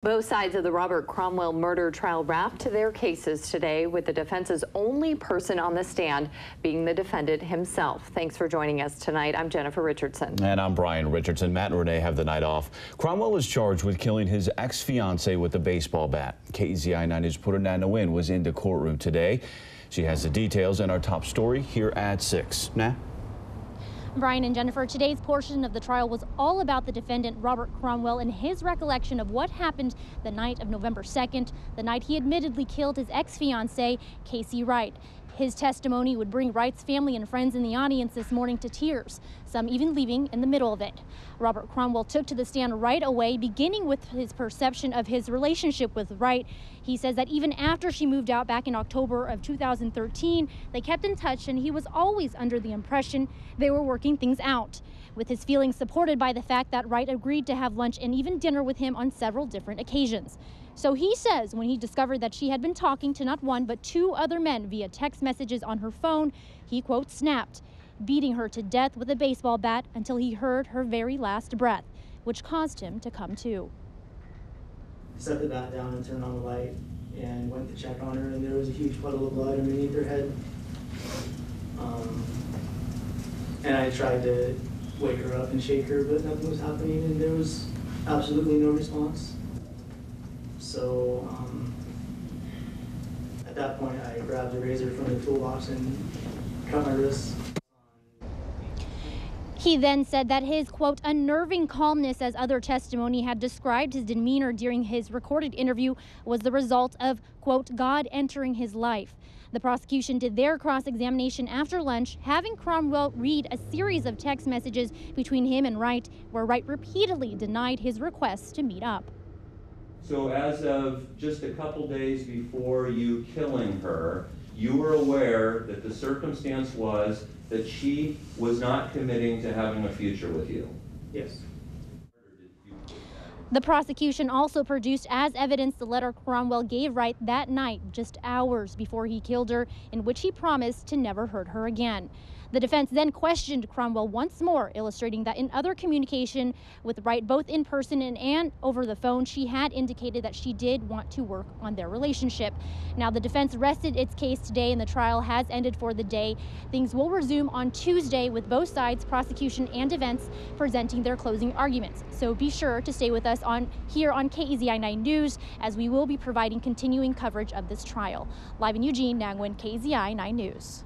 Both sides of the Robert Cromwell murder trial wrapped their cases today, with the defense's only person on the stand being the defendant himself. Thanks for joining us tonight. I'm Jennifer Richardson. And I'm Brian Richardson. Matt and Renee have the night off. Cromwell is charged with killing his ex-fiancee with a baseball bat. KEZI 9 News reporter Nana Nguyen was in the courtroom today. She has the details in our top story here at 6. Nah. Brian and Jennifer, today's portion of the trial was all about the defendant Robert Cromwell and his recollection of what happened the night of November 2nd, the night he admittedly killed his ex-fiancée, Casey Wright. His testimony would bring Wright's family and friends in the audience this morning to tears, some even leaving in the middle of it. Robert Cromwell took to the stand right away, beginning with his perception of his relationship with Wright. He says that even after she moved out back in October of 2013, they kept in touch, and he was always under the impression they were working things out, with his feelings supported by the fact that Wright agreed to have lunch and even dinner with him on several different occasions. So he says when he discovered that she had been talking to not one but two other men via text messages on her phone, he, quote, snapped, beating her to death with a baseball bat until he heard her very last breath, which caused him to come to. Set the bat down and turned on the light and went to check on her, and there was a huge puddle of blood underneath her head. And I tried to wake her up and shake her, but nothing was happening, and there was absolutely no response. So at that point, I grabbed a razor from the toolbox and cut my wrists. He then said that his, quote, unnerving calmness, as other testimony had described his demeanor during his recorded interview, was the result of, quote, God entering his life. The prosecution did their cross-examination after lunch, having Cromwell read a series of text messages between him and Wright, where Wright repeatedly denied his requests to meet up. So as of just a couple days before you killing her, you were aware that the circumstance was that she was not committing to having a future with you? Yes. The prosecution also produced as evidence the letter Cromwell gave Wright that night, just hours before he killed her, in which he promised to never hurt her again. The defense then questioned Cromwell once more, illustrating that in other communication with Wright, both in person and over the phone, she had indicated that she did want to work on their relationship. Now, the defense rested its case today, and the trial has ended for the day. Things will resume on Tuesday, with both sides, prosecution and defense, presenting their closing arguments. So be sure to stay with us here on KEZI 9 News, as we will be providing continuing coverage of this trial. Live in Eugene, Nana Nguyen, KEZI 9 News.